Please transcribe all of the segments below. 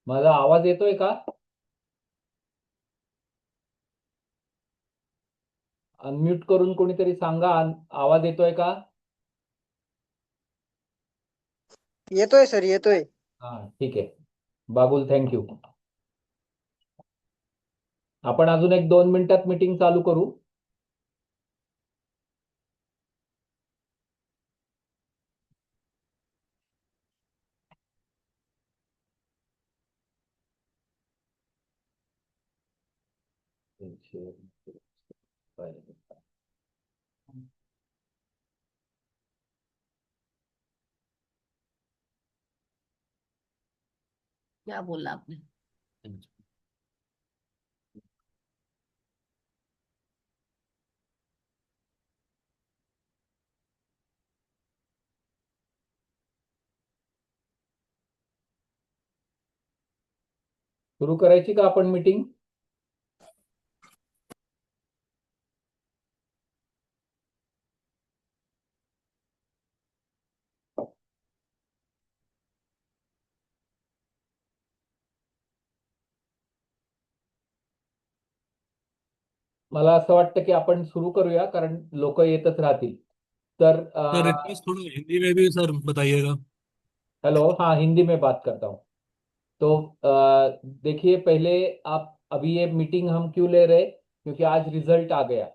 माझा आवाज येतोय का? अनम्यूट करून कोणीतरी सांगा, आवाज येतोय का? येतोय सर, येतोय. हा, ठीक आहे. बाबुल, थँक्यू. आपण अजून 1-2 मिनिटात मीटिंग चालू करू. क्या बोला आपने? सुरू करायची का आपण मीटिंग? मला असं वाटतं की आपण सुरू करूया, कारण लोक येतच राहतील. तर सर रिक्वेस्ट थोड़ा हिंदी में भी सर बताइएगा। हेलो, हाँ, हिंदी में बात करता हूँ। तो देखिए, पहले आप, अभी ये मीटिंग हम क्यों ले रहे, क्योंकि आज रिजल्ट आ गया।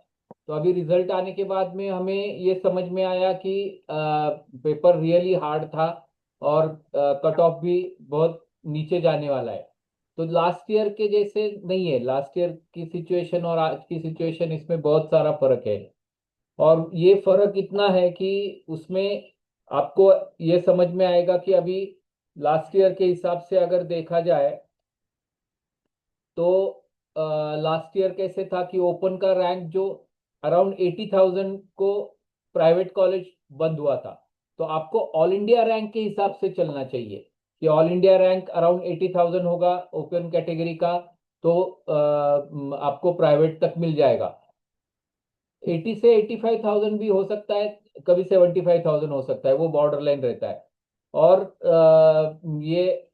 तो अभी रिजल्ट आने के बाद में हमें ये समझ में आया कि पेपर रियली हार्ड था, और कट ऑफ भी बहुत नीचे जाने वाला है। तो लास्ट ईयर के जैसे नहीं है, लास्ट ईयर की सिचुएशन और आज की सिचुएशन, इसमें बहुत सारा फर्क है। और ये फर्क इतना है कि उसमें आपको ये समझ में आएगा कि अभी लास्ट ईयर के हिसाब से अगर देखा जाए तो लास्ट ईयर कैसे था कि ओपन का रैंक जो अराउंड 80,000 को प्राइवेट कॉलेज बंद हुआ था। तो आपको ऑल इंडिया रैंक के हिसाब से चलना चाहिए कि ऑल इंडिया रैंक अराउंड 80,000 होगा ओपन कैटेगरी का, तो आपको प्राइवेट तक मिल जाएगा। 80 से 85,000 भी हो सकता है, कभी 75,000 हो सकता है, वो बॉर्डर लाइन रहता है। और ये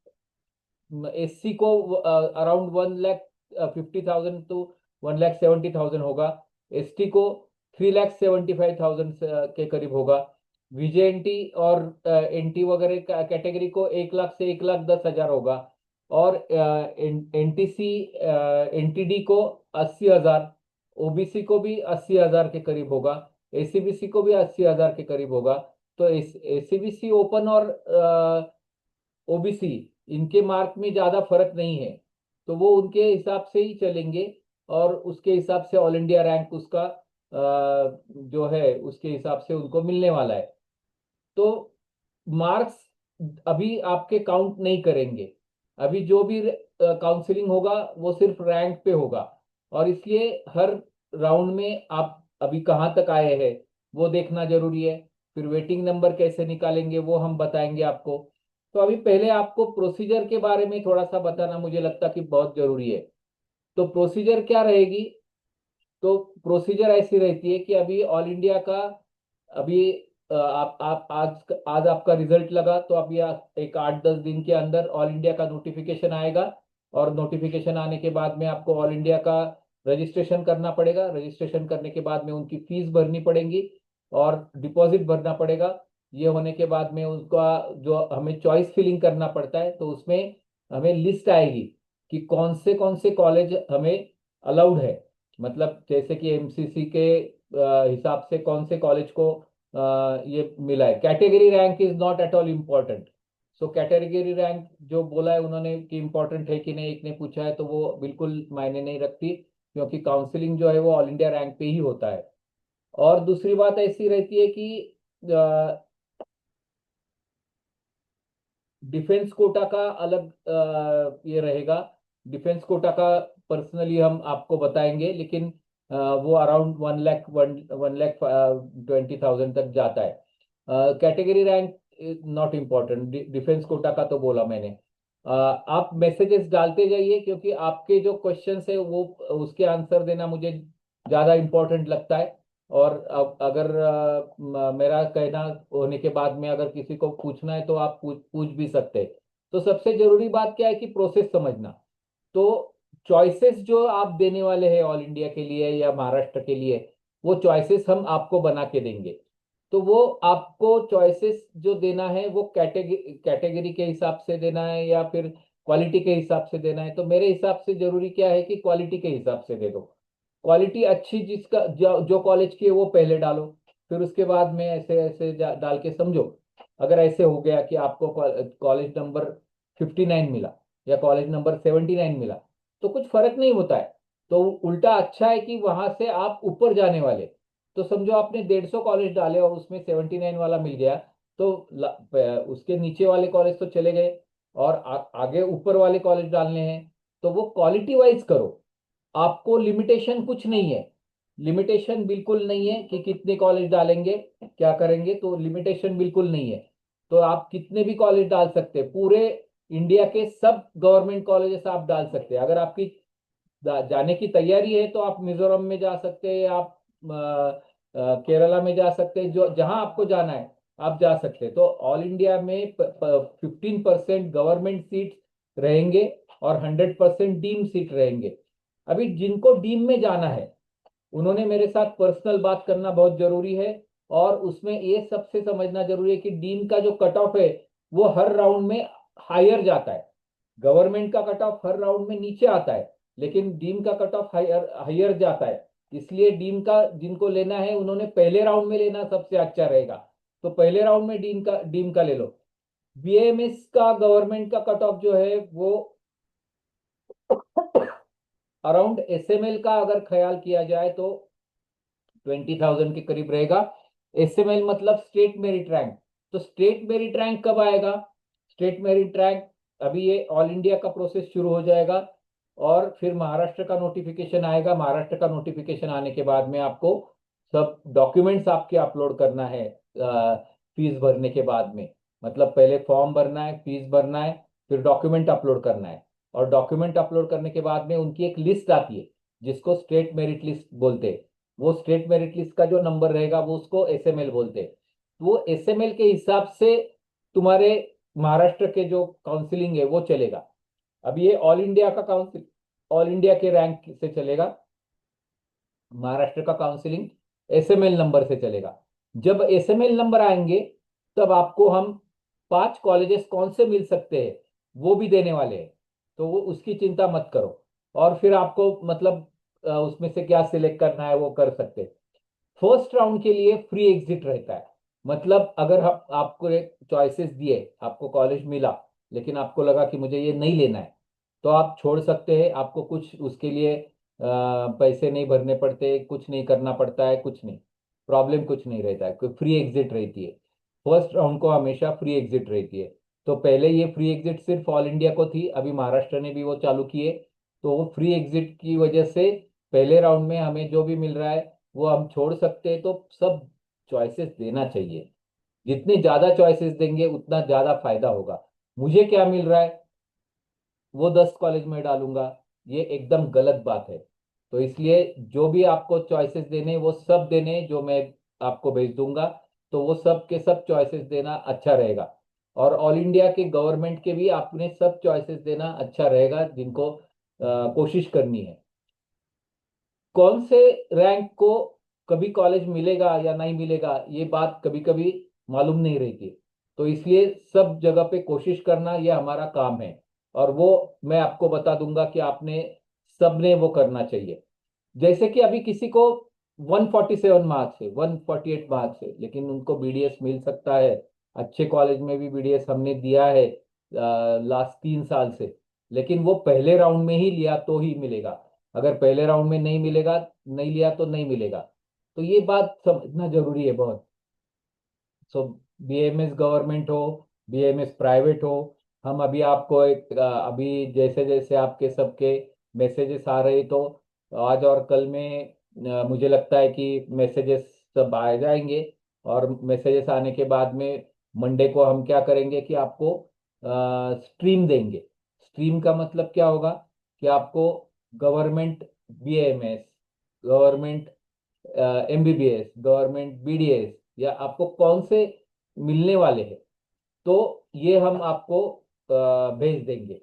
एससी को अराउंड 1,50,000 टू 1,70,000 होगा। एसटी को 3,75,000 के करीब होगा। विजेएनटी और एनटी वगैरह कैटेगरी को 1 लाख से 1,10,000 होगा। और एनटीसी एनटीडी को 80,000, ओबीसी को भी 80,000 के करीब होगा, एसीबीसी को भी 80,000 के करीब होगा। तो एसीबीसी ओपन और ओबीसी, इनके मार्क में ज्यादा फर्क नहीं है, तो वो उनके हिसाब से ही चलेंगे। और उसके हिसाब से ऑल इंडिया रैंक उसका जो है उसके हिसाब से उनको मिलने वाला है। तो मार्क्स अभी आपके काउंट नहीं करेंगे। अभी जो भी काउंसलिंग होगा वो सिर्फ रैंक पे होगा। और इसलिए हर राउंड में आप अभी कहाँ तक आए हैं वो देखना जरूरी है। फिर वेटिंग नंबर कैसे निकालेंगे वो हम बताएंगे आपको। तो अभी पहले आपको प्रोसीजर के बारे में थोड़ा सा बताना मुझे लगता कि बहुत जरूरी है। तो प्रोसीजर क्या रहेगी? तो प्रोसीजर ऐसी रहती है कि अभी ऑल इंडिया का, अभी आप आज आज आपका रिजल्ट लगा, तो अभी एक 8-10 दिन के अंदर ऑल इंडिया का नोटिफिकेशन आएगा। और नोटिफिकेशन आने के बाद में आपको ऑल इंडिया का रजिस्ट्रेशन करना पड़ेगा। रजिस्ट्रेशन करने के बाद में उनकी फीस भरनी पड़ेगी और डिपॉजिट भरना पड़ेगा। ये होने के बाद में उसका जो हमें चॉइस फिलिंग करना पड़ता है, तो उसमें हमें लिस्ट आएगी कि कौन से कॉलेज हमें अलाउड है। मतलब जैसे कि एमसीसी के हिसाब से कौन से कॉलेज को ये मिला है। Category rank is not at all important. So category rank जो बोला है उन्होंने कि इम्पोर्टेंट है कि नहीं, एक ने पूछा है, तो वो बिल्कुल मायने नहीं रखती, क्योंकि काउंसलिंग जो है वो ऑल इंडिया रैंक पे ही होता है। और दूसरी बात ऐसी रहती है कि डिफेंस कोटा का अलग ये रहेगा। डिफेंस कोटा का पर्सनली हम आपको बताएंगे, लेकिन वो अराउंड 1,20,000 तक जाता है। Category rank not important, defence quota का तो बोला मैंने। आप मैसेजेस डालते जाइए, क्योंकि आपके जो क्वेश्चंस है वो उसके आंसर देना मुझे ज़्यादा इम्पोर्टेंट लगता है। और अगर मेरा कहना होने के बाद में अगर किसी को पूछना है तो आप पूछ भी सकते हैं। तो सबसे जरूरी बात क्या है कि प्रोसेस समझना। तो चॉइसेस जो आप देने वाले हैं ऑल इंडिया के लिए या महाराष्ट्र के लिए, वो चॉइसेस हम आपको बना के देंगे। तो वो आपको चॉइसेस जो देना है वो कैटेगरी के हिसाब से देना है या फिर क्वालिटी के हिसाब से देना है। तो मेरे हिसाब से जरूरी क्या है कि क्वालिटी के हिसाब से दे दो। क्वालिटी अच्छी जिसका जो कॉलेज की है वो पहले डालो, फिर उसके बाद में ऐसे ऐसे डाल के समझो। अगर ऐसे हो गया कि आपको कॉलेज नंबर 59 मिला या कॉलेज नंबर 79 मिला, तो कुछ फर्क नहीं होता है। तो उल्टा अच्छा है कि वहां से आप ऊपर जाने वाले। तो समझो आपने 150 कॉलेज डाले और उसमें 79 वाला मिल गया, तो उसके नीचे वाले कॉलेज तो चले गए और आगे ऊपर वाले कॉलेज डालने हैं। तो वो क्वालिटी वाइज करो। आपको लिमिटेशन कुछ नहीं है, लिमिटेशन बिल्कुल नहीं है कि कितने कॉलेज डालेंगे क्या करेंगे, तो लिमिटेशन बिल्कुल नहीं है। तो आप कितने भी कॉलेज डाल सकते हैं, पूरे इंडिया के सब गवर्नमेंट कॉलेजेस आप डाल सकते हैं। अगर आपकी जाने की तैयारी है तो आप मिजोरम में जा सकते हैं, आप केरला में जा सकते हैं, जो जहां आपको जाना है आप जा सकते हैं। तो ऑल इंडिया में 15% गवर्नमेंट सीट रहेंगे और 100% डीम सीट रहेंगे। अभी जिनको डीम में जाना है उन्होंने मेरे साथ पर्सनल बात करना बहुत जरूरी है। और उसमें ये सबसे समझना जरूरी है कि डीन का जो कट ऑफ है वो हर राउंड में हायर जाता है। गवर्नमेंट का कट ऑफ हर राउंड में नीचे आता है, लेकिन डीम का कट ऑफ हायर हायर जाता है। इसलिए डीम का जिनको लेना है उन्होंने पहले राउंड में लेना सबसे अच्छा रहेगा। तो पहले राउंड में डीम का ले लो। बीएमएस का गवर्नमेंट का कट ऑफ जो है वो अराउंड एसएमएल का अगर ख्याल किया जाए तो 20,000 के करीब रहेगा। एसएमएल मतलब स्टेट मेरिट रैंक। तो स्टेट मेरिट रैंक कब आएगा? स्टेट मेरिट रैंक अभी ये ऑल इंडिया का प्रोसेस शुरू हो जाएगा और फिर महाराष्ट्र का नोटिफिकेशन आएगा। महाराष्ट्र का नोटिफिकेशन आने के बाद में आपको सब डॉक्यूमेंट्स आपके अपलोड करना है फीस भरने के बाद में। मतलब पहले फॉर्म भरना है, फीस भरना है, फिर डॉक्यूमेंट अपलोड करना है। और डॉक्यूमेंट अपलोड करने के बाद में उनकी एक लिस्ट आती है जिसको स्टेट मेरिट लिस्ट बोलते हैं। वो स्टेट मेरिट लिस्ट का जो नंबर रहेगा वो उसको एसएमएल बोलते हैं। वो एसएमएल के हिसाब से तुम्हारे महाराष्ट्र के जो काउंसलिंग है वो चलेगा। अब ये ऑल इंडिया का काउंसिल ऑल इंडिया के रैंक से चलेगा। महाराष्ट्र का काउंसलिंग एसएमएल नंबर से चलेगा। जब एसएमएल नंबर आएंगे तब आपको हम 5 कॉलेजेस कौन से मिल सकते हैं वो भी देने वाले हैं। तो वो उसकी चिंता मत करो। और फिर आपको मतलब उसमें से क्या सिलेक्ट करना है वो कर सकते हैं। फर्स्ट राउंड के लिए फ्री एग्जिट रहता है। मतलब अगर हम आपको एक चॉइसेस दिए, आपको कॉलेज मिला लेकिन आपको लगा कि मुझे ये नहीं लेना है, तो आप छोड़ सकते हैं। आपको कुछ उसके लिए पैसे नहीं भरने पड़ते, कुछ नहीं करना पड़ता है, कुछ नहीं, प्रॉब्लम कुछ नहीं रहता है, कोई फ्री एग्जिट रहती है। फर्स्ट राउंड को हमेशा फ्री एग्जिट रहती है। तो पहले ये फ्री एग्जिट सिर्फ ऑल इंडिया को थी, अभी महाराष्ट्र ने भी वो चालू किए। तो वो फ्री एग्जिट की वजह से पहले राउंड में हमें जो भी मिल रहा है वो हम छोड़ सकते हैं। तो सब चॉइसेस देना चाहिए। जितने ज्यादा चॉइसेस देंगे उतना ज्यादा फायदा होगा। मुझे क्या मिल रहा है वो 10 कॉलेज में डालूंगा, ये एकदम गलत बात है। तो इसलिए जो भी आपको चॉइसेस देने वो सब देने जो मैं आपको भेज दूंगा। तो वो सब के सब चॉइसेस देना अच्छा रहेगा। और ऑल इंडिया के गवर्नमेंट के भी आपने सब चॉइसेस देना अच्छा रहेगा जिनको कोशिश करनी है। कौन से रैंक को कभी कॉलेज मिलेगा या नहीं मिलेगा ये बात कभी कभी मालूम नहीं रहती। तो इसलिए सब जगह पे कोशिश करना ये हमारा काम है। और वो मैं आपको बता दूंगा कि आपने सबने वो करना चाहिए। जैसे कि अभी किसी को 147 मार्क्स है, 148 मार्क्स है, लेकिन उनको बीडीएस मिल सकता है। अच्छे कॉलेज में भी बीडीएस हमने दिया है लास्ट 3 साल से। लेकिन वो पहले राउंड में ही लिया तो ही मिलेगा। अगर पहले राउंड में नहीं मिलेगा, नहीं लिया तो नहीं मिलेगा। तो ये बात समझना जरूरी है बहुत। सो बीएमएस गवर्नमेंट हो, बीएमएस प्राइवेट हो, हम अभी आपको एक अभी जैसे जैसे आपके सबके मैसेजेस आ रहे तो आज और कल में मुझे लगता है कि मैसेजेस सब आ जाएंगे। और मैसेजेस आने के बाद में मंडे को हम क्या करेंगे कि आपको स्ट्रीम देंगे। स्ट्रीम का मतलब क्या होगा कि आपको government BMS, government MBBS, government BDS, या आपको कौन से मिलने वाले हैं, तो ये हम आपको भेज देंगे।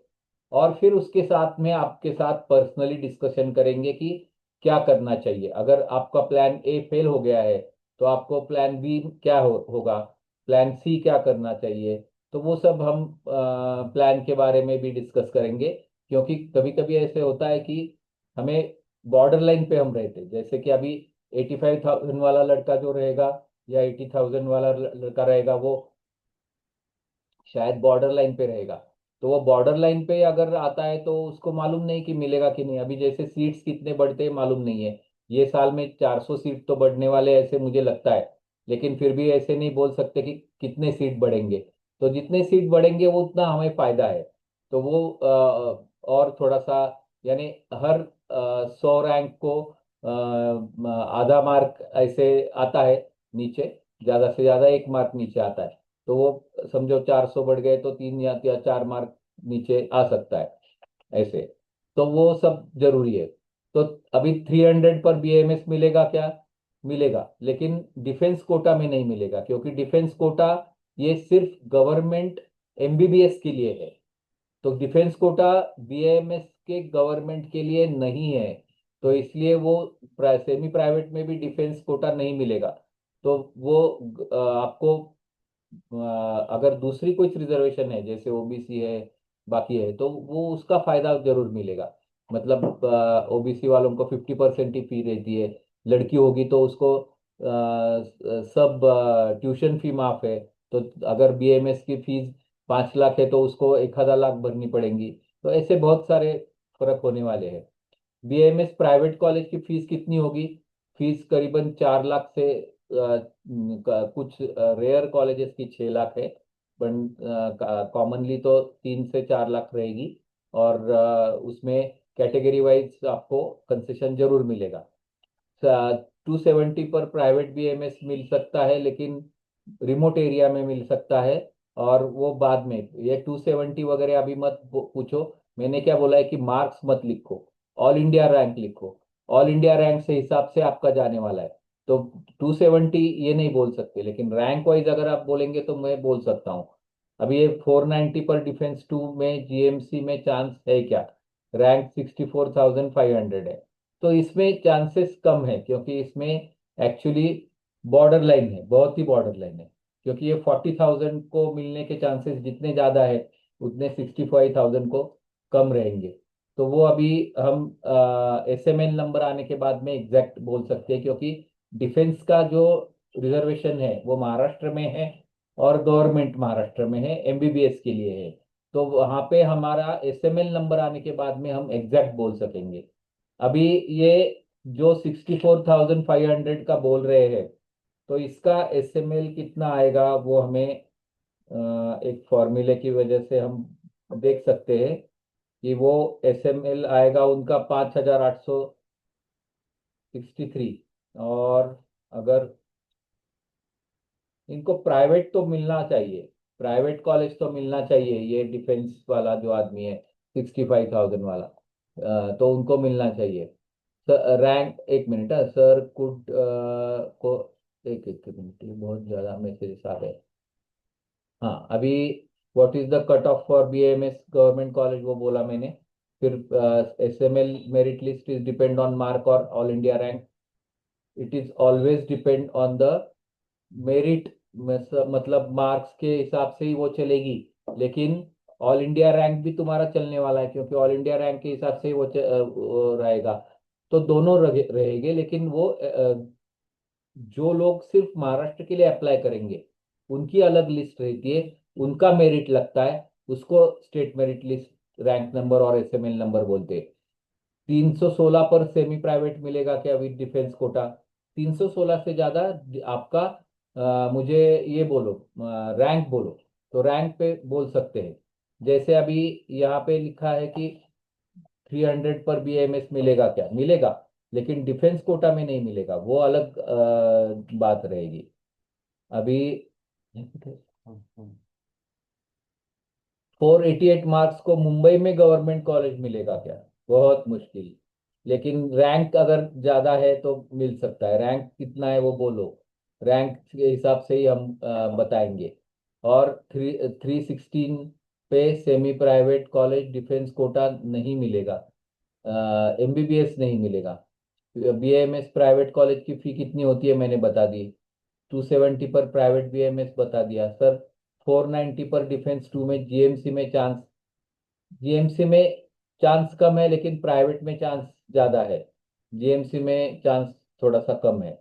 और फिर उसके साथ में आपके साथ पर्सनली डिस्कशन करेंगे कि क्या करना चाहिए। अगर आपका प्लान ए फेल हो गया है तो आपको प्लान बी क्या होगा, प्लान सी क्या करना चाहिए। तो वो सब हम प्लान के बारे में भी डिस्कस करेंगे, क्योंकि कभी कभी ऐसे होता है कि हमें बॉर्डर लाइन पे हम रहते हैं। जैसे कि अभी 85,000 वाला लड़का जो रहेगा या 80,000 वाला लड़का रहेगा, वो शायद बॉर्डर लाइन पे रहेगा। तो वो बॉर्डर लाइन पे अगर आता है तो उसको मालूम नहीं कि मिलेगा कि नहीं। अभी जैसे सीट्स कितने बढ़ते हैं मालूम नहीं है। ये साल में 400 सीट तो बढ़ने वाले ऐसे मुझे लगता है, लेकिन फिर भी ऐसे नहीं बोल सकते कि कितने सीट बढ़ेंगे। तो जितने सीट बढ़ेंगे वो उतना हमें फायदा है। तो वो और थोड़ा सा, यानी हर 100 रैंक को आधा मार्क ऐसे आता है नीचे, ज्यादा से ज्यादा 1 मार्क नीचे आता है। तो वो समझो 400 बढ़ गए तो 3 या 4 मार्क नीचे आ सकता है ऐसे। तो वो सब जरूरी है। तो अभी 300 पर बीएमएस मिलेगा क्या? मिलेगा, लेकिन डिफेंस कोटा में नहीं मिलेगा, क्योंकि डिफेंस कोटा ये सिर्फ गवर्नमेंट एमबीबीएस के लिए है। तो डिफेंस कोटा बीएमएस के गवर्नमेंट के लिए नहीं है। तो इसलिए वो सेमी प्राइवेट में भी डिफेंस कोटा नहीं मिलेगा। तो वो आपको अगर दूसरी कुछ रिजर्वेशन है जैसे ओबीसी है, बाकी है, तो वो उसका फायदा जरूर मिलेगा। मतलब ओबीसी वालों को 50% ही फी रहती है। लड़की होगी तो उसको सब ट्यूशन फी माफ है। तो अगर बीएमएस की फीस 5 लाख है तो उसको 1 आधा लाख भरनी पड़ेगी। तो ऐसे बहुत सारे फर्क होने वाले हैं। बीएमएस प्राइवेट कॉलेज की फीस कितनी होगी? फीस करीबन 4 लाख से कुछ रेयर कॉलेजेस की 6 लाख है, पर कॉमनली तो 3 से 4 लाख रहेगी। और उसमें कैटेगरी वाइज आपको कंसेशन जरूर मिलेगा। 270 पर प्राइवेट बीएमएस मिल सकता है, लेकिन रिमोट एरिया में मिल सकता है। और वो बाद में, ये 270 वगैरह अभी मत पूछो। मैंने क्या बोला है कि मार्क्स मत लिखो, ऑल इंडिया रैंक लिखो। ऑल इंडिया रैंक से हिसाब से आपका जाने वाला है। तो 270 ये नहीं बोल सकते, लेकिन रैंक वाइज अगर आप बोलेंगे तो मैं बोल सकता हूँ। अभी ये 490 पर डिफेंस 2 में जीएमसी में चांस है क्या? रैंक 64,500 है। तो इसमें चांसेस कम है, क्योंकि इसमें एक्चुअली बॉर्डर लाइन है, बहुत ही बॉर्डर लाइन है। क्योंकि ये 40,000 को मिलने के चांसेस जितने ज्यादा है, उतने 65,000 को कम रहेंगे। तो वो अभी हम एसएमएल नंबर आने के बाद में एग्जैक्ट बोल सकते हैं, क्योंकि डिफेंस का जो रिजर्वेशन है वो महाराष्ट्र में है, और गवर्नमेंट महाराष्ट्र में है, एमबीबीएस के लिए है। तो वहां पे हमारा एसएमएल नंबर आने के बाद में हम एग्जैक्ट बोल सकेंगे। अभी ये जो 64,500 का बोल रहे हैं, तो इसका एसएमएल कितना आएगा वो हमें एक फॉर्मूले की वजह से हम देख सकते हैं कि वो एसएमएल आएगा उनका 5,863। और अगर इनको प्राइवेट तो मिलना चाहिए, प्राइवेट कॉलेज तो मिलना चाहिए, ये डिफेंस वाला जो आदमी है 65,000 वाला, तो उनको मिलना चाहिए। सर रैंक, एक मिनट है सर, कुड को, एक एक मिनट, ये बहुत ज़्यादा मैसेजेस आ गए। हाँ, अभी what is the cut off for BMS government college वो बोला मैंने। फिर SML merit list is depend on mark और all India rank. It is always depend on the merit, मतलब मार्क्स के हिसाब से ही वो चलेगी। लेकिन ऑल इंडिया रैंक भी तुम्हारा चलने वाला है, क्योंकि ऑल इंडिया रैंक के हिसाब से ही वो रहेगा। तो दोनों रहेंगे, लेकिन वो जो लोग सिर्फ महाराष्ट्र के लिए अप्लाई करेंगे उनकी अलग लिस्ट रहती है, उनका मेरिट लगता है, उसको state merit list rank number और एसएमएल नंबर बोलते हैं। 316 पर सेमी प्राइवेट मिलेगा क्या विद डिफेंस कोटा? 316 से ज्यादा आपका मुझे ये बोलो, रैंक बोलो, तो रैंक पे बोल सकते हैं। जैसे अभी यहाँ पे लिखा है कि 300 पर बीएमएस मिलेगा क्या? मिलेगा, लेकिन डिफेंस कोटा में नहीं मिलेगा, वो अलग बात रहेगी। अभी 488 मार्क्स को मुंबई में गवर्नमेंट कॉलेज मिलेगा क्या? बहुत मुश्किल। लेकिन रैंक अगर ज्यादा है तो मिल सकता है। रैंक कितना है वो बोलो, रैंक के हिसाब से ही हम बताएंगे। और 316 पे semi private college defence quota नहीं मिलेगा, एमबीबीएस नहीं मिलेगा। बीएमएस प्राइवेट कॉलेज की फी कितनी होती है मैंने बता दी, 270 पर प्राइवेट बीएमएस बता दिया सर। 490 पर डिफेंस टू में जीएमसी में चांस, जीएमसी में चांस कम है लेकिन प्राइवेट में चांस ज्यादा है। जीएमसी में चांस थोड़ा सा कम है।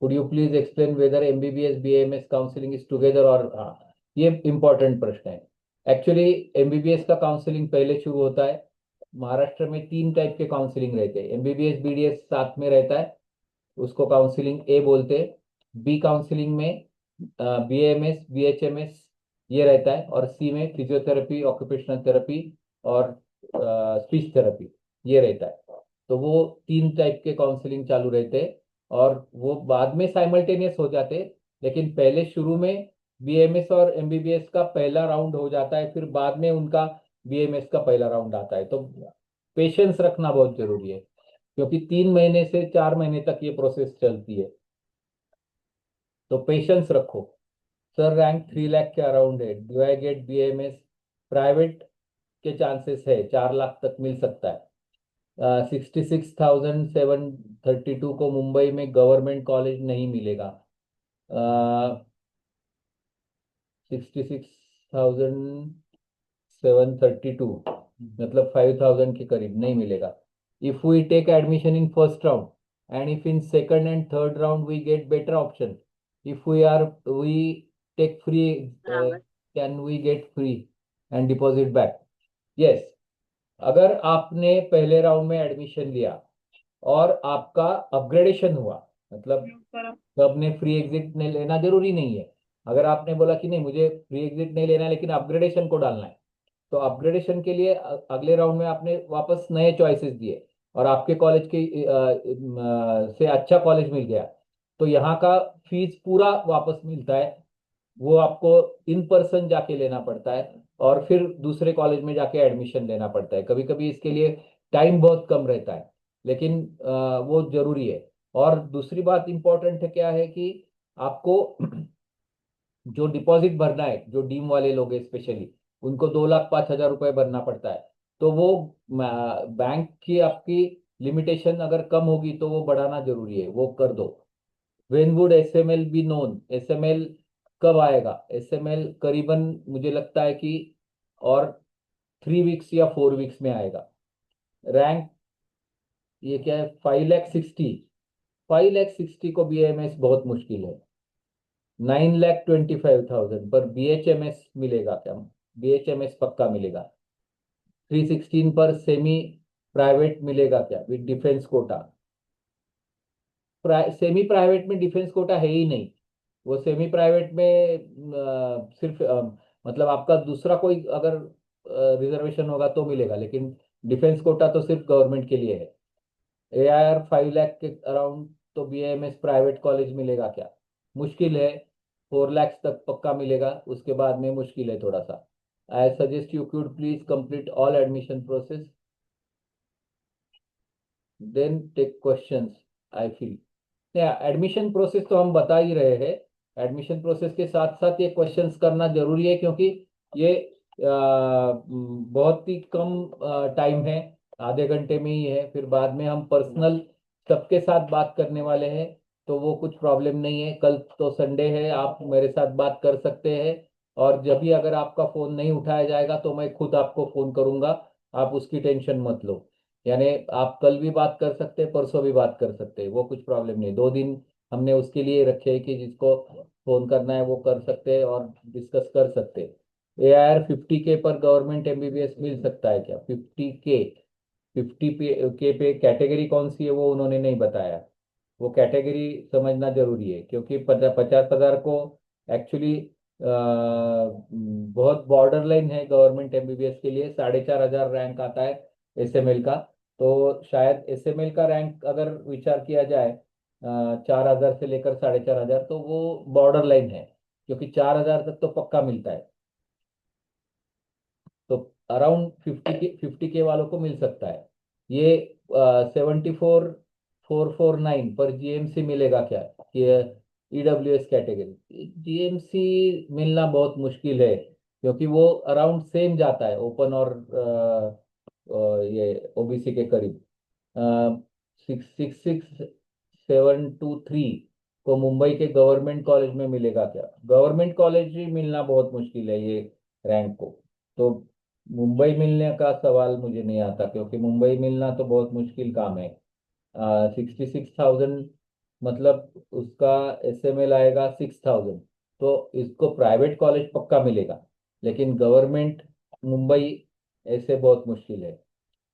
Could you please explain whether MBBS BMS counselling is together और, हाँ, ये इंपॉर्टेंट प्रश्न है। एक्चुअली एमबीबीएस का काउंसलिंग पहले शुरू होता है। महाराष्ट्र में 3 टाइप के काउंसलिंग रहते हैं, एमबीबीएस बीडीएस साथ में रहता है, उसको काउंसलिंग ए बोलते हैं। बी काउंसलिंग में बीएमएस बीएचएमएस ये रहता है, और सी में फिजियोथेरेपी, ऑक्यूपेशनल थेरेपी और स्पीच थेरेपी ये रहता है। तो वो 3 टाइप के काउंसलिंग चालू रहते हैं, और वो बाद में साइमल्टेनियस हो जाते हैं। लेकिन पहले शुरू में बीएमएस और एमबीबीएस का पहला राउंड हो जाता है, फिर बाद में उनका बीएमएस का पहला राउंड आता है। तो पेशेंस रखना बहुत जरूरी है, क्योंकि 3 महीने से 4 महीने तक ये प्रोसेस चलती है। तो पेशेंस रखो। सर रैंक 3 लाख के अराउंड है, do I get BMS? Private के चांसेस है, 4 लाख तक मिल सकता है। 66,732 को मुंबई में गवर्नमेंट कॉलेज नहीं मिलेगा। 66,732 मतलब 5,000 के करीब नहीं मिलेगा। If we take admission in first round and if in second and third round we get better option, if we take free, can we get free and deposit back? Yes, अगर आपने पहले राउंड में admission लिया और आपका upgradation हुआ, मतलब सबने फ्री एग्जिट नहीं लेना जरूरी नहीं है। अगर आपने बोला कि नहीं मुझे फ्री एग्जिट नहीं लेना है लेकिन अपग्रेडेशन को डालना है, तो अपग्रेडेशन के लिए अगले राउंड में आपने वापस नए चॉइसेस दिए और आपके कॉलेज के से अच्छा कॉलेज मिल गया, तो यहाँ का फीस पूरा वापस मिलता है। वो आपको इन पर्सन जाके लेना पड़ता है और फिर दूसरे कॉलेज में जाके एडमिशन लेना पड़ता है। कभी कभी इसके लिए टाइम बहुत कम रहता है, लेकिन वो जरूरी है। और दूसरी बात इंपॉर्टेंट है क्या है कि आपको जो डिपॉजिट भरना है, जो डीम वाले लोग हैं स्पेशली, उनको 2,05,000 रुपये भरना पड़ता है। तो वो बैंक की आपकी लिमिटेशन अगर कम होगी तो वो बढ़ाना जरूरी है, वो कर दो। When would SML be known? SML कब आएगा? एसएमएल करीबन मुझे लगता है कि और 3 वीक्स या 4 वीक्स में आएगा। रैंक ये क्या है? 5,60,000। 5,60,000 को बीएमएस बहुत मुश्किल है। 9,25,000 पर बीएचएमएस मिलेगा क्या? बीएचएमएस पक्का मिलेगा। 316 पर सेमी प्राइवेट मिलेगा क्या with defence quota? Semi private में डिफेंस कोटा है ही नहीं। वो सेमी प्राइवेट में सिर्फ मतलब आपका दूसरा कोई अगर रिजर्वेशन होगा तो मिलेगा, लेकिन डिफेंस कोटा तो सिर्फ गवर्नमेंट के लिए है। एआईआर 5 लाख के अराउंड, तो बीएमएस प्राइवेट कॉलेज मिलेगा क्या? मुश्किल है। 4 लाख तक पक्का मिलेगा, उसके बाद में मुश्किल है थोड़ा सा। I suggest you could please complete all admission process then take questions. I feel admission process तो हम बता ही रहे हैं। एडमिशन प्रोसेस के साथ साथ ये क्वेश्चंस करना जरूरी है, क्योंकि ये बहुत ही कम टाइम है, आधे घंटे में ही है। फिर बाद में हम पर्सनल सबके साथ बात करने वाले हैं, तो वो कुछ प्रॉब्लम नहीं है। कल तो संडे है, आप मेरे साथ बात कर सकते हैं। और जब भी अगर आपका फोन नहीं उठाया जाएगा तो मैं खुद आपको फोन करूंगा, आप उसकी टेंशन मत लो। यानी आप कल भी बात कर सकते हैं, परसों भी बात कर सकते हैं, वो कुछ प्रॉब्लम नहीं। 2 दिन हमने उसके लिए रखे हैं कि जिसको फोन करना है वो कर सकते हैं और डिस्कस कर सकते हैं। एआईआर 50K पर गवर्नमेंट एमबीबीएस मिल सकता है क्या? 50K, 50K पे कैटेगरी कौन सी है वो उन्होंने नहीं बताया। वो कैटेगरी समझना जरूरी है, क्योंकि 50,000 को एक्चुअली बहुत बॉर्डर लाइन है गवर्नमेंट एमबीबीएस के लिए। 4,500 रैंक आता है एसएमएल का। तो शायद एसएमएल का रैंक अगर विचार किया जाए 4,000 से लेकर 4,500, तो वो बॉर्डर लाइन है। क्योंकि 4,000 तक तो पक्का मिलता है। तो अराउंड 50K वालों को मिल सकता है। ये 74,449 पर जीएमसी मिलेगा क्या? ये ईडब्ल्यूएस कैटेगरी जीएमसी मिलना बहुत मुश्किल है, क्योंकि वो अराउंड सेम जाता है ओपन और ये ओबीसी के करीब। 66723 को मुंबई के गवर्नमेंट कॉलेज में मिलेगा क्या? गवर्नमेंट कॉलेज ही मिलना बहुत मुश्किल है ये रैंक को। तो मुंबई मिलने का सवाल मुझे नहीं आता, क्योंकि मुंबई मिलना तो बहुत मुश्किल काम है। 66,000 मतलब उसका एसएमएल आएगा 6,000। तो इसको प्राइवेट कॉलेज पक्का मिलेगा, लेकिन गवर्नमेंट मुंबई ऐसे बहुत मुश्किल है।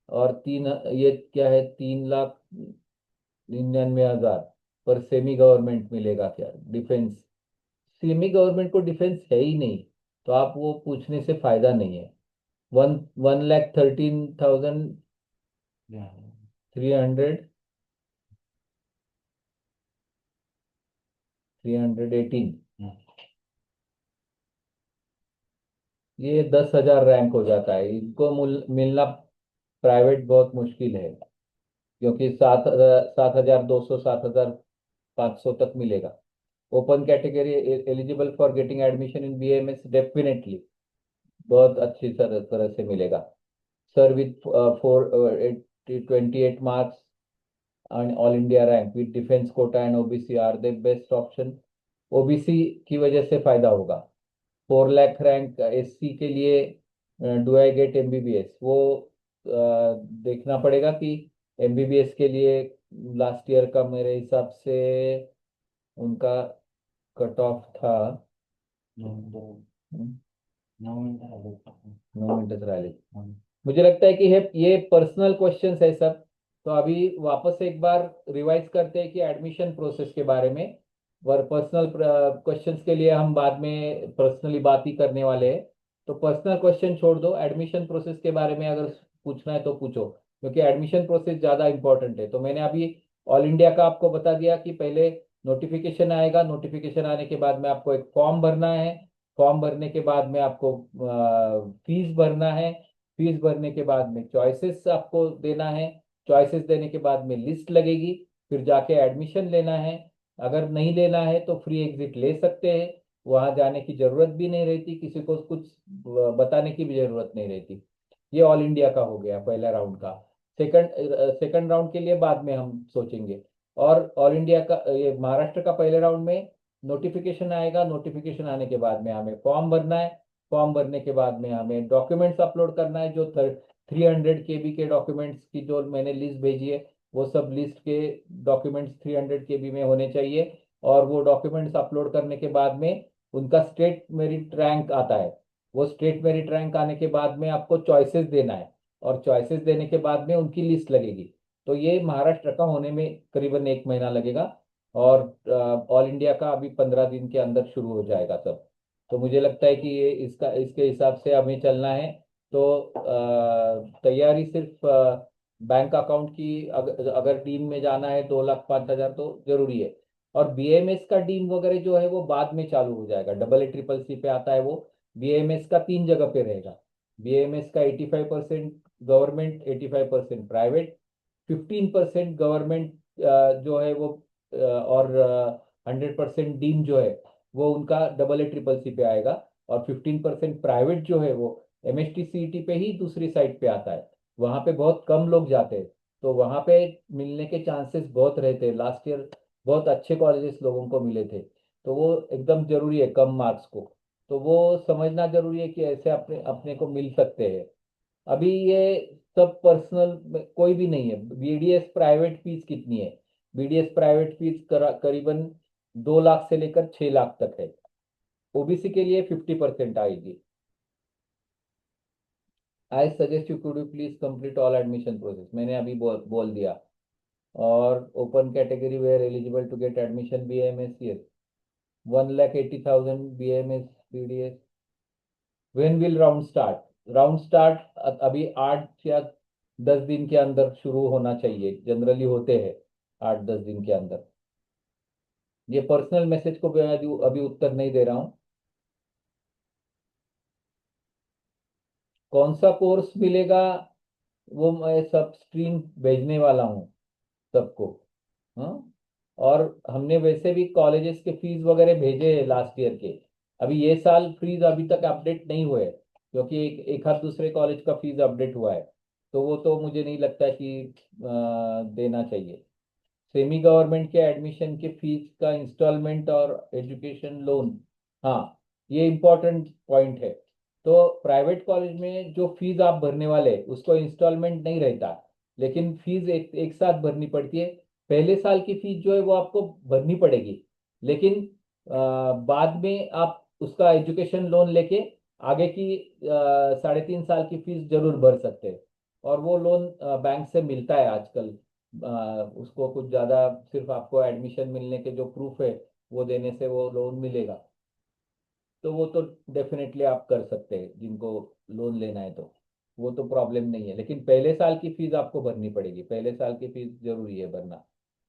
और ये क्या है, 3,99,000 पर सेमी गवर्नमेंट मिलेगा क्या? डिफेंस, सेमी गवर्नमेंट को डिफेंस है ही नहीं, तो आप वो पूछने से फायदा नहीं है। 1,13,300, 318, ये 10,000 रैंक हो जाता है। इनको मिलना प्राइवेट बहुत मुश्किल है, क्योंकि 7,200, 7,500 तक मिलेगा। Open category eligible for getting admission in BMS definitely बहुत अच्छी तरह से मिलेगा। Sir with 428 marks and all India rank with defense quota and OBC are the best option। OBC की वजह से फायदा होगा। 4 लाख रैंक एससी के लिए डू आई गेट एमबीबीएस, वो देखना पड़ेगा कि एमबीबीएस के लिए लास्ट ईयर का मेरे हिसाब से उनका कट ऑफ था 9 मिनट रैली। मुझे लगता है कि ये पर्सनल क्वेश्चंस है सब। तो अभी वापस से एक बार रिवाइज करते हैं कि एडमिशन प्रोसेस के बारे में। और पर्सनल क्वेश्चंस के लिए हम बाद में पर्सनली बात ही करने वाले हैं। तो पर्सनल क्वेश्चन छोड़ दो, एडमिशन प्रोसेस के बारे में अगर पूछना है तो पूछो, क्योंकि एडमिशन प्रोसेस ज़्यादा इंपॉर्टेंट है। तो मैंने अभी ऑल इंडिया का आपको बता दिया कि पहले नोटिफिकेशन आएगा, नोटिफिकेशन आने के बाद में आपको एक फॉर्म भरना है। फॉर्म भरने के बाद में आपको फीस भरना है। फीस भरने के बाद में चॉइसेस आपको देना है। चॉइसेस देने के बाद में लिस्ट लगेगी, फिर जाके एडमिशन लेना है। अगर नहीं लेना है तो फ्री एग्जिट ले सकते हैं, वहां जाने की जरूरत भी नहीं रहती, किसी को कुछ बताने की भी जरूरत नहीं रहती। ये ऑल इंडिया का हो गया पहला राउंड का। सेकंड सेकंड राउंड के लिए बाद में हम सोचेंगे। और ऑल इंडिया का ये महाराष्ट्र का पहले राउंड में नोटिफिकेशन आएगा। नोटिफिकेशन आने के बाद में हमें फॉर्म भरना है। फॉर्म भरने के बाद में हमें डॉक्यूमेंट्स अपलोड करना है। जो 300 KB के डॉक्यूमेंट्स की जो मैंने लिस्ट भेजी है, वो सब लिस्ट के डॉक्यूमेंट्स 300 KB में होने चाहिए। और वो डॉक्यूमेंट्स अपलोड करने के बाद में उनका स्टेट मेरिट रैंक आता है। वो स्टेट मेरिट रैंक आने के बाद में आपको चॉइसेस देना है, और चॉइसेस देने के बाद में उनकी लिस्ट लगेगी। तो ये महाराष्ट्र का होने में करीबन 1 महीना लगेगा। और ऑल इंडिया का अभी 15 दिन के अंदर शुरू हो जाएगा सब। तो मुझे लगता है कि ये इसके हिसाब से हमें चलना है। तो तैयारी सिर्फ बैंक अकाउंट की, अगर डीम में जाना है 2,05,000 तो जरूरी है। और बीएमएस का डीम वगैरह जो है वो बाद में चालू हो जाएगा। AACCC पे आता है वो। बीएमएस का 3 जगह पे रहेगा। बीएमएस का 85% गवर्नमेंट, 85% प्राइवेट, 15% गवर्नमेंट जो है वो और 100% डीम जो है वो उनका AACCC पे आएगा। और 15% प्राइवेट जो है वो एमएसटी सीईटी पे ही दूसरी साइड पे आता है। वहां पे बहुत कम लोग जाते हैं, तो वहां पे मिलने के चांसेस बहुत रहते हैं। लास्ट ईयर बहुत अच्छे कॉलेजेस लोगों को मिले थे। तो वो एकदम जरूरी है कम मार्क्स को। तो वो समझना जरूरी है कि ऐसे अपने अपने को मिल सकते हैं। अभी ये सब पर्सनल कोई भी नहीं है। बीडीएस प्राइवेट फीस कितनी है? बीडीएस प्राइवेट फीस करीबन 2 लाख से लेकर 6 लाख तक है। ओबीसी के लिए 50% आएगी। I suggest you could you please complete all admission process, मैंने अभी बोल दिया। और open category where eligible to get admission BMS, yes 1,80,000 BMS BDS. When will round start? Round start अभी 8 या 10 दिन के अंदर शुरू होना चाहिए, जनरली होते हैं 8-10 दिन के अंदर। ये पर्सनल मैसेज को मैं अभी उत्तर नहीं दे रहा हूँ। कौन सा कोर्स मिलेगा वो मैं सब स्क्रीन भेजने वाला हूँ सबको। हाँ। और हमने वैसे भी कॉलेजेस के फीस वगैरह भेजे हैं लास्ट ईयर के। अभी ये साल फीस अभी तक अपडेट नहीं हुए, क्योंकि एक आध दूसरे कॉलेज का फीस अपडेट हुआ है। तो वो तो मुझे नहीं लगता कि देना चाहिए। सेमी गवर्नमेंट के एडमिशन के फीस का इंस्टॉलमेंट और एजुकेशन लोन, हाँ, ये इम्पोर्टेंट पॉइंट है। तो प्राइवेट कॉलेज में जो फीस आप भरने वाले उसको इंस्टॉलमेंट नहीं रहता, लेकिन फीस एक साथ भरनी पड़ती है। पहले साल की फीस जो है वो आपको भरनी पड़ेगी, लेकिन बाद में आप उसका एजुकेशन लोन लेके आगे की 3.5 साल की फीस जरूर भर सकते हैं। और वो लोन बैंक से मिलता है आजकल। उसको कुछ ज़्यादा, सिर्फ आपको एडमिशन मिलने के जो प्रूफ है वो देने से वो लोन मिलेगा। तो वो तो डेफिनेटली आप कर सकते हैं, जिनको लोन लेना है तो वो तो प्रॉब्लम नहीं है। लेकिन पहले साल की फीस आपको भरनी पड़ेगी, पहले साल की फीस जरूरी है भरना।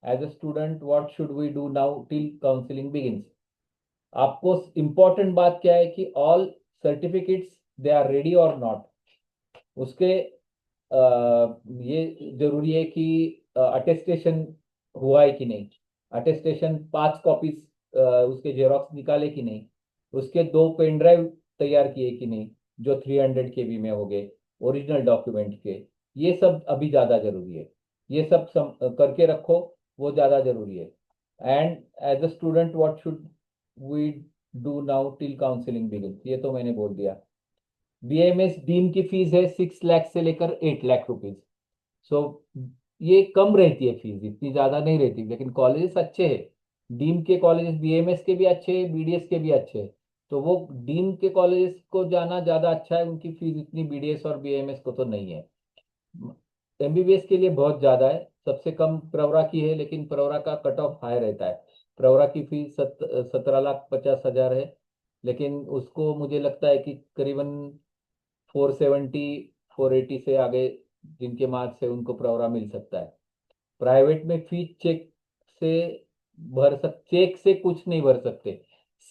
As a student what should we do now till counselling begins? आपको इम्पोर्टेंट बात क्या है कि all certificates they are ready और नॉट। उसके ये जरूरी है कि अटेस्टेशन हुआ है कि नहीं, अटेस्टेशन 5 कॉपीज उसके जेरोक्स निकाले कि नहीं, उसके 2 पेन ड्राइव तैयार किए कि नहीं, जो 300 KB में हो गए ओरिजिनल डॉक्यूमेंट के। ये सब अभी ज़्यादा जरूरी है। ये सब करके रखो, वो ज़्यादा जरूरी है। And as a student what should we do now till counselling begin, ये तो मैंने बोल दिया। बीएमएस डीम की फीस है 6 लाख से लेकर 8 लाख रुपीज। सो ये कम रहती है फीस, इतनी ज्यादा नहीं रहती, लेकिन कॉलेजेस अच्छे हैं। डीम के कॉलेजेस बीएमएस के भी अच्छे हैं, बीडीएस के भी अच्छे हैं। तो वो डीम के कॉलेजेस को जाना ज्यादा अच्छा है, उनकी फीस इतनी बीडीएस और बीएमएस को तो नहीं है। एमबीबीएस के लिए बहुत ज्यादा है। सबसे कम प्रवरा की है, लेकिन प्रवरा का कट ऑफ हाई रहता है। प्रवरा की फीस 17,50,000 है, लेकिन उसको मुझे लगता है कि करीबन 470 480 से आगे जिनके मार्क्स है उनको प्रवरा मिल सकता है। प्राइवेट में फीस चेक से चेक से कुछ नहीं भर सकते।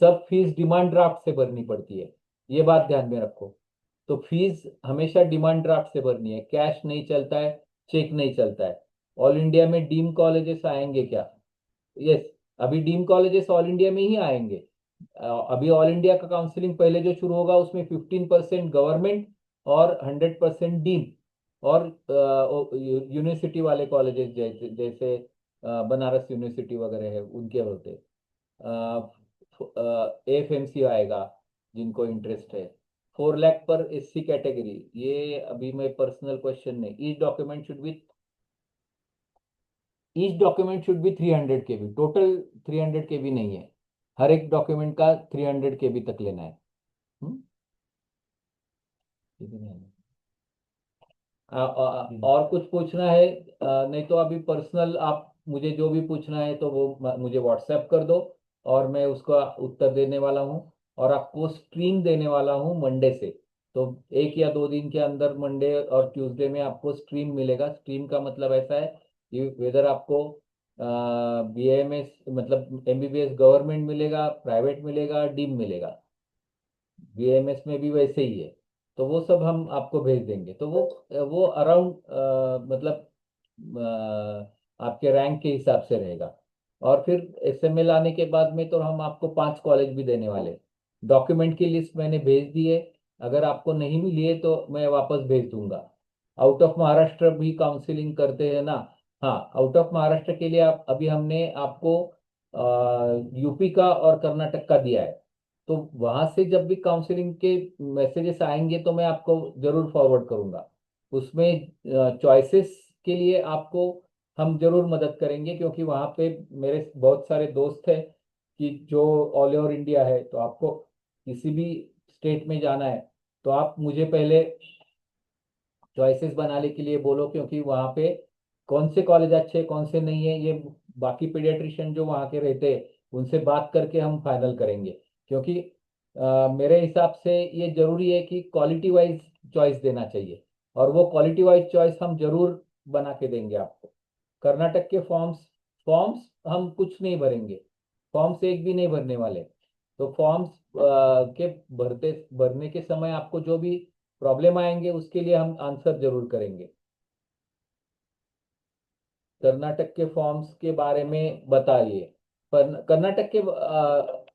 सब फीस डिमांड ड्राफ्ट से भरनी पड़ती है, ये बात ध्यान में रखो। तो फीस हमेशा डिमांड ड्राफ्ट से भरनी है, कैश नहीं चलता है, चेक नहीं चलता है। ऑल इंडिया में डीम कॉलेजेस आएंगे क्या? यस, अभी डीम कॉलेजेस ऑल इंडिया में ही आएंगे। अभी ऑल इंडिया का काउंसलिंग पहले जो शुरू होगा उसमें 15% गवर्नमेंट और 100% डीम और यूनिवर्सिटी वाले कॉलेजेस जैसे जैसे बनारस यूनिवर्सिटी वगैरह है उनके होते। एफएमसी आएगा जिनको इंटरेस्ट है। 4 लाख पर एससी कैटेगरी, ये अभी मैं पर्सनल क्वेश्चन नहीं। Each document should be 300 KB total. 300 KB नहीं है, हर एक डॉक्यूमेंट का 300 KB तक लेना है। हम्म? और कुछ पूछना है? नहीं तो अभी पर्सनल आप मुझे जो भी पूछना है तो वो मुझे व्हाट्सएप कर दो, और मैं उसका उत्तर देने वाला हूँ। और आपको स्ट्रीम देने वाला हूँ मंडे से। तो 1 या 2 दिन के अंदर मंडे और ट्यूसडे में आपको स्ट्रीम मिलेगा। स्ट्रीम का मतलब ऐसा है कि वेदर आपको बीएमएस मतलब एमबीबीएस गवर्नमेंट मिलेगा, प्राइवेट मिलेगा, डीम मिलेगा। बीएमएस में भी वैसे ही है। तो वो सब हम आपको भेज देंगे। तो वो अराउंड मतलब आपके रैंक के हिसाब से रहेगा। और फिर एसएमएल आने के बाद में तो हम आपको 5 कॉलेज भी देने वाले। डॉक्यूमेंट की लिस्ट मैंने भेज दी है, अगर आपको नहीं मिली है तो मैं वापस भेज दूंगा। आउट ऑफ महाराष्ट्र भी काउंसिलिंग करते हैं ना? हाँ, आउट ऑफ महाराष्ट्र के लिए आप अभी हमने आपको यूपी का और कर्नाटक का दिया है। तो वहां से जब भी काउंसलिंग के मैसेजेस आएंगे तो मैं आपको जरूर फॉरवर्ड करूंगा। उसमें चॉइसेस के लिए आपको हम जरूर मदद करेंगे, क्योंकि वहाँ पे मेरे बहुत सारे दोस्त हैं कि जो ऑल ओवर इंडिया है। तो आपको किसी भी स्टेट में जाना है तो आप मुझे पहले चॉइसेस बनाने के लिए बोलो, क्योंकि वहाँ पे कौन से कॉलेज अच्छे हैं, कौन से नहीं है, ये बाकी पीडियाट्रिशियन जो वहाँ के रहते हैं उनसे बात करके हम फाइनल करेंगे। क्योंकि मेरे हिसाब से ये जरूरी है कि क्वालिटी वाइज चॉइस देना चाहिए, और वो क्वालिटी वाइज चॉइस हम जरूर बना के देंगे आपको। कर्नाटक के फॉर्म्स फॉर्म्स हम कुछ नहीं भरेंगे, फॉर्म्स एक भी नहीं भरने वाले। तो फॉर्म्स के भरने के समय आपको जो भी प्रॉब्लम आएंगे उसके लिए हम आंसर जरूर करेंगे। कर्नाटक के फॉर्म्स के बारे में बताइए। पर कर्नाटक के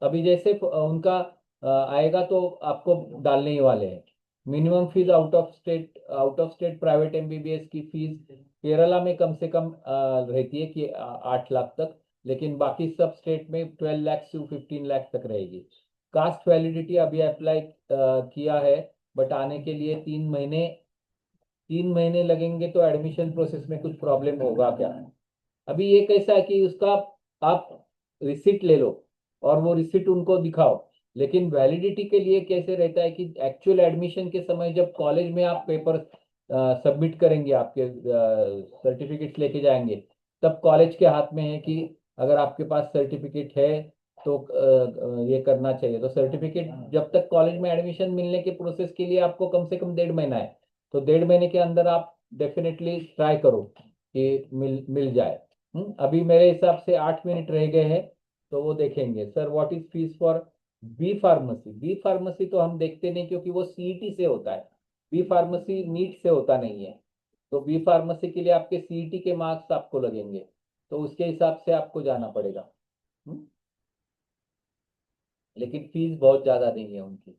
अभी जैसे उनका आएगा तो आपको डालने ही वाले हैं। Minimum fees out of state private MBBS की फीस केरला में कम से कम रहती है कि 8 लाख तक, लेकिन बाकी सब स्टेट में 12 लाख से 15 लाख तक रहेगी। कास्ट वैलिडिटी अभी अप्लाई किया है, बट आने के लिए 3 महीने लगेंगे, तो एडमिशन प्रोसेस में कुछ प्रॉब्लम होगा क्या? अभी ये कैसा है कि उसका आप रिसिट ले लो और वो रिसिट उनको दिखाओ, लेकिन वैलिडिटी के लिए कैसे रहता है कि एक्चुअल एडमिशन के समय जब कॉलेज में आप पेपर सबमिट करेंगे, आपके सर्टिफिकेट लेके जाएंगे, तब कॉलेज के हाथ में है कि अगर आपके पास सर्टिफिकेट है तो ये करना चाहिए। तो सर्टिफिकेट जब तक कॉलेज में एडमिशन मिलने के प्रोसेस के लिए आपको कम से कम 1.5 महीना है, तो 1.5 महीने के अंदर आप डेफिनेटली ट्राई करो कि मिल मिल जाए। अभी मेरे हिसाब से 8 मिनट रह गए हैं, तो वो देखेंगे। Sir what is fees for B pharmacy? B pharmacy तो हम देखते नहीं क्योंकि वो सीईटी से होता है। बी फार्मेसी नीट से होता नहीं है। तो बी फार्मेसी के लिए आपके सीईटी के मार्क्स आपको लगेंगे, तो उसके हिसाब से आपको जाना पड़ेगा। हम्म, लेकिन फीस बहुत ज्यादा नहीं है उनकी।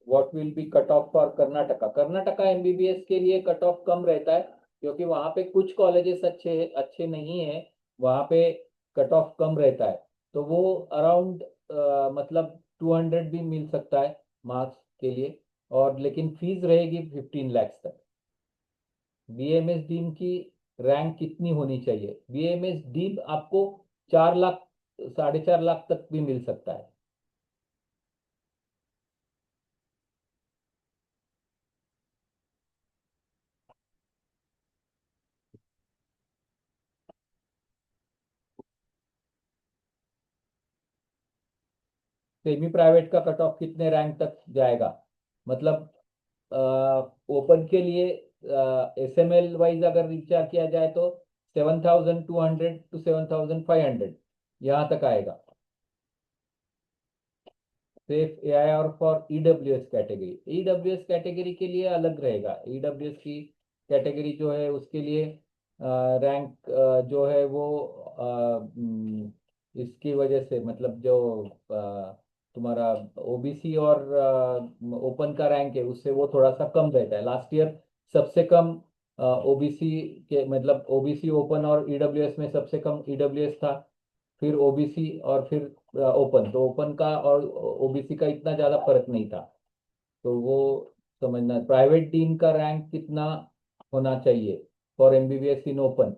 What will be cut off for Karnataka? Karnataka MBBS के लिए कट ऑफ कम रहता है क्योंकि वहां पे कुछ कॉलेजेस अच्छे अच्छे नहीं है, वहां पे कट ऑफ कम रहता है। तो वो अराउंड मतलब 200 भी मिल सकता है मार्क्स के लिए, और लेकिन फीस रहेगी 15 लाख तक। बीएमएस डीम की रैंक कितनी होनी चाहिए? बीएमएस डीम आपको 4 लाख 4.5 लाख तक भी मिल सकता है। सेमी प्राइवेट का कट ऑफ कितने रैंक तक जाएगा? मतलब ओपन के लिए एसएमएल वाइज अगर विचार किया जाए तो 7,200 to 7,500 यहाँ तक आएगा। सिर्फ एआई और for EWS category, EWS category के लिए अलग रहेगा। ईडब्ल्यूएस की कैटेगरी जो है उसके लिए रैंक जो है वो इसकी वजह से, मतलब जो तुम्हारा ओबीसी और ओपन का रैंक है उससे वो थोड़ा सा कम रहता है। लास्ट ईयर सबसे कम ओबीसी के, मतलब ओबीसी ओपन और ईडब्ल्यूएस में सबसे कम ईडब्ल्यूएस था, फिर ओबीसी और फिर ओपन। तो ओपन का और ओबीसी का इतना ज्यादा फर्क नहीं था। तो वो समझना। प्राइवेट डीन का रैंक कितना होना चाहिए for MBBS in open?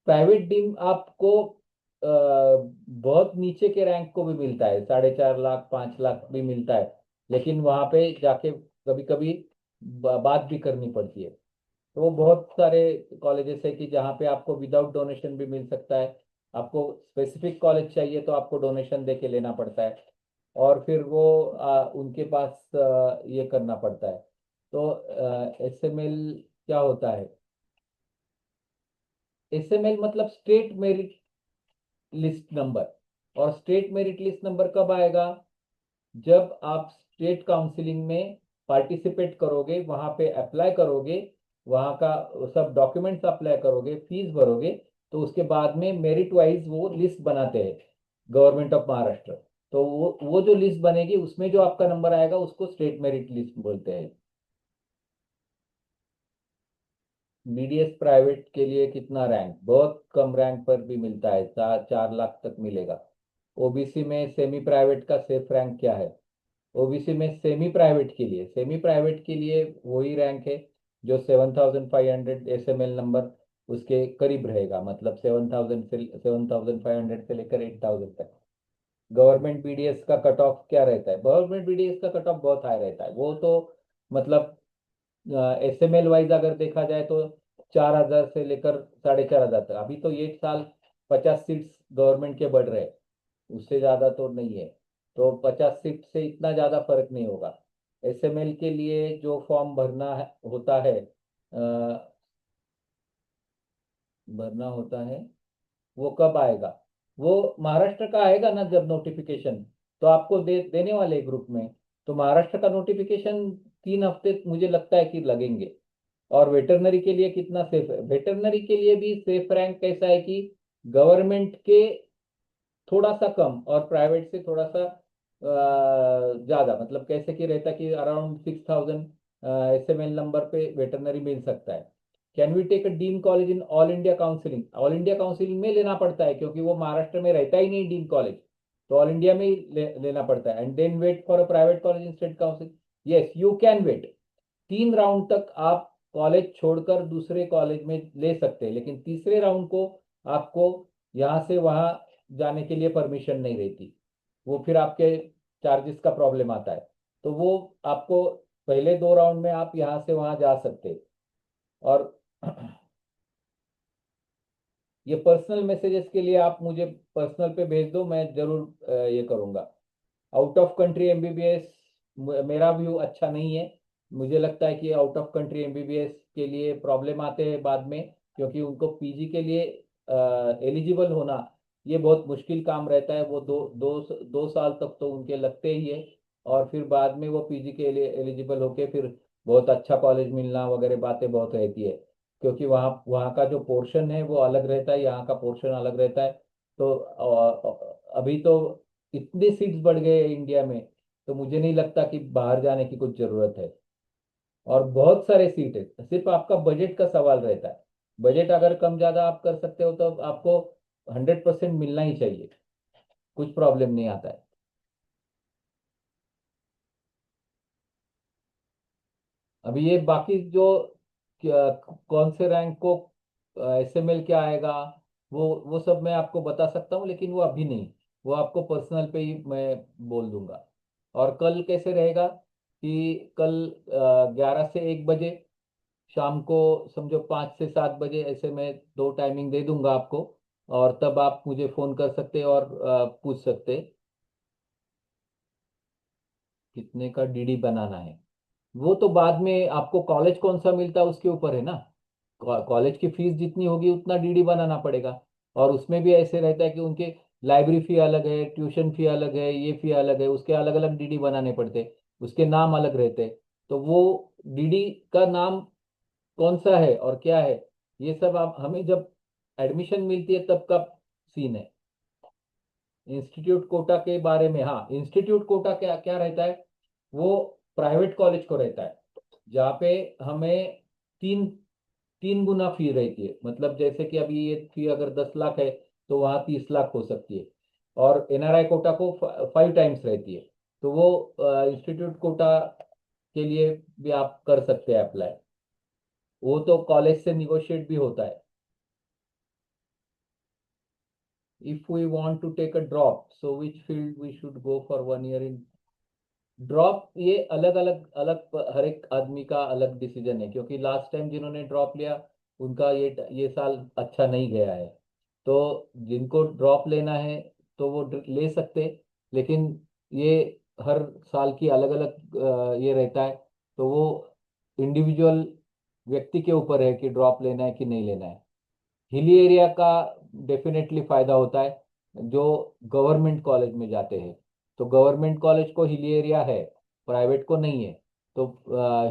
Private dean आपको बहुत नीचे के रैंक को भी मिलता है, 4.5 लाख 5 लाख भी मिलता है, लेकिन वहां पे जाके कभी कभी बात भी करनी पड़ती है। तो वो बहुत सारे कॉलेजेस है कि जहाँ पे आपको विदाउट डोनेशन भी मिल सकता है। आपको स्पेसिफिक कॉलेज चाहिए तो आपको डोनेशन दे के लेना पड़ता है, और फिर वो उनके पास ये करना पड़ता है। तो एसएमएल क्या होता है? एसएमएल मतलब स्टेट मेरिट लिस्ट नंबर। और स्टेट मेरिट लिस्ट नंबर कब आएगा? जब आप स्टेट काउंसलिंग में पार्टिसिपेट करोगे, वहां पे अप्लाई करोगे, वहां का सब डॉक्यूमेंट्स अप्लाई करोगे, फीस भरोगे, तो उसके बाद में मेरिट वाइज वो लिस्ट बनाते हैं गवर्नमेंट ऑफ महाराष्ट्र। तो वो जो लिस्ट बनेगी उसमें जो आपका नंबर आएगा उसको स्टेट मेरिट लिस्ट बोलते हैं। बीडीएस प्राइवेट के लिए कितना रैंक? बहुत कम रैंक पर भी मिलता है, 4 लाख तक मिलेगा। ओबीसी में सेमी प्राइवेट का सेफ रैंक क्या है? ओबीसी में सेमी प्राइवेट के लिए वही रैंक है जो 7,500 एसएमएल नंबर उसके करीब रहेगा, मतलब 7,500 से लेकर 8,000 तक। गवर्नमेंट बीडीएस का कट ऑफ क्या रहता है? गवर्नमेंट बीडीएस का कट ऑफ बहुत हाई रहता है, वो तो मतलब एसएमएल वाइज अगर देखा जाए तो 4,000 से लेकर 4,500 तक। अभी तो ये साल 50 सीट्स गवर्नमेंट के बढ़ रहे हैं, उससे ज्यादा तो नहीं है। तो 50 सीट से इतना ज्यादा फर्क नहीं होगा। एसएमएल के लिए जो फॉर्म होता है, भरना होता है, वो कब आएगा? वो महाराष्ट्र का आएगा ना जब नोटिफिकेशन, तो आपको देने वाले ग्रुप में। तो महाराष्ट्र का नोटिफिकेशन 3 हफ्ते मुझे लगता है कि लगेंगे। और वेटरनरी के लिए कितना सेफ है? वेटरनरी के लिए भी सेफ रैंक कैसा है कि गवर्नमेंट के थोड़ा सा कम और प्राइवेट से थोड़ा सा ज्यादा, मतलब कैसे कि रहता है कि अराउंड 6,000 SML नंबर पे वेटरनरी मिल सकता है। Can we take a deemed college in all India counselling? All India counselling में लेना पड़ता है क्योंकि वो महाराष्ट्र में रहता ही नहीं डीन कॉलेज, तो ऑल इंडिया में ही लेना पड़ता है। And then wait for a private college in state council. Yes, you can wait. 3 round तक आप कॉलेज छोड़कर दूसरे कॉलेज में ले सकते हैं, लेकिन तीसरे राउंड को आपको यहाँ से वहाँ जाने के लिए परमिशन नहीं रहती। वो फिर आपके चार्जेस का प्रॉब्लम आता है। तो वो आपको पहले 2 राउंड में आप यहाँ से वहाँ जा सकते हैं। और ये पर्सनल मैसेजेस के लिए आप मुझे पर्सनल पे भेज दो, मैं जरूर ये करूँगा। आउट ऑफ कंट्री एमबीबीएस मेरा व्यू अच्छा नहीं है। मुझे लगता है कि आउट ऑफ कंट्री एमबीबीएस के लिए प्रॉब्लम आते हैं बाद में, क्योंकि उनको पीजी के लिए एलिजिबल होना ये बहुत मुश्किल काम रहता है। वो दो दो 2 साल तक तो उनके लगते ही है, और फिर बाद में वो पीजी के लिए एलिजिबल होके फिर बहुत अच्छा कॉलेज मिलना वगैरह बातें बहुत रहती है, क्योंकि वहाँ वहाँ का जो पोर्शन है वो अलग रहता है, यहाँ का पोर्शन अलग रहता है। तो अभी तो इतने सीट्स बढ़ गए हैं इंडिया में, तो मुझे नहीं लगता कि बाहर जाने की कुछ जरूरत है। और बहुत सारे सीट है, सिर्फ आपका बजट का सवाल रहता है। बजट अगर कम ज्यादा आप कर सकते हो तो आपको 100% मिलना ही चाहिए, कुछ प्रॉब्लम नहीं आता है। अभी ये बाकी जो कौन से रैंक को एसएमएल क्या आएगा, वो सब मैं आपको बता सकता हूँ, लेकिन वो अभी नहीं। वो आपको पर्सनल पे ही मैं बोल दूंगा। और कल कैसे रहेगा कि कल 11 से 1 बजे, शाम को समझो 5 से 7 बजे, ऐसे मैं 2 टाइमिंग दे दूंगा आपको। और तब आप मुझे फोन कर सकते और पूछ सकते कितने का डीडी बनाना है। वो तो बाद में आपको कॉलेज कौन सा मिलता है उसके ऊपर है ना। कॉलेज की फीस जितनी होगी उतना डीडी बनाना पड़ेगा। और उसमें भी ऐसे रहता है कि उनके लाइब्रेरी फी अलग है, ट्यूशन फी अलग है, ये फी अलग है, उसके अलग अलग डीडी बनाने पड़ते हैं, उसके नाम अलग रहते हैं। तो वो डीडी का नाम कौन सा है और क्या है, ये सब आप हमें जब एडमिशन मिलती है तब का सीन है। इंस्टीट्यूट कोटा के बारे में, हाँ, इंस्टीट्यूट कोटा क्या क्या रहता है, वो प्राइवेट कॉलेज को रहता है, जहाँ पे हमें तीन 3 गुना फी रहती है। मतलब जैसे कि अभी ये फी अगर 10 लाख है, तो वहाँ 30 लाख हो सकती है। और एनआरआई कोटा को 5 टाइम्स रहती है। तो वो इंस्टीट्यूट कोटा के लिए भी आप कर सकते हैं अप्लाई। वो तो कॉलेज से निगोशिएट भी होता है। If we want to take a drop, so which field we should go for 1 year in? Drop ये अलग अलग अलग हर एक आदमी का अलग डिसीजन है, क्योंकि लास्ट टाइम जिन्होंने ड्रॉप लिया उनका ये साल अच्छा नहीं गया है। तो जिनको ड्रॉप लेना है तो वो ले सकते, लेकिन ये हर साल की अलग अलग ये रहता है। तो वो इंडिविजुअल व्यक्ति के ऊपर है कि ड्रॉप लेना है कि नहीं लेना है। हिली एरिया का डेफिनेटली फायदा होता है जो गवर्नमेंट कॉलेज में जाते हैं। तो गवर्नमेंट कॉलेज को हिली एरिया है, प्राइवेट को नहीं है। तो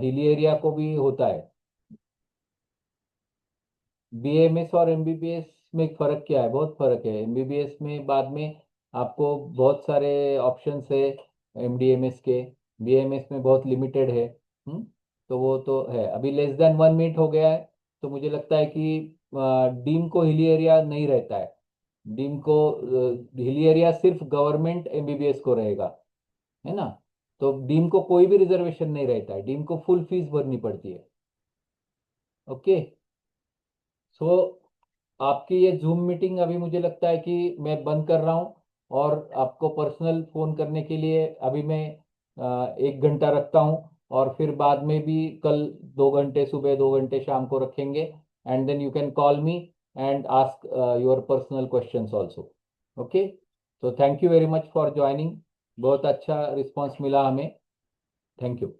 हिली एरिया को भी होता है। बीएमएस और एमबीबीएस में फर्क क्या है? बहुत फर्क है। एमबीबीएस में बाद में आपको बहुत सारे ऑप्शंस है एमडीएमएस के। बीएमएस में बहुत लिमिटेड है। तो वो तो है। अभी लेस देन 1 मिनट हो गया है, तो मुझे लगता है कि डीम को हिली एरिया नहीं रहता है। डीम को हिली एरिया सिर्फ गवर्नमेंट एमबीबीएस को रहेगा, है ना। तो डीम को कोई भी रिजर्वेशन नहीं रहता है, डीम को फुल फीस भरनी पड़ती है। ओके। सो आपकी ये जूम मीटिंग अभी मुझे लगता है कि मैं बंद कर रहा हूँ। और आपको पर्सनल फोन करने के लिए अभी मैं 1 घंटा रखता हूँ। और फिर बाद में भी कल 2 घंटे, सुबह 2 घंटे, शाम को रखेंगे। And then you can call me and ask your personal questions also. Okay. तो thank you very much for joining. बहुत अच्छा रिस्पॉन्स मिला हमें। Thank you.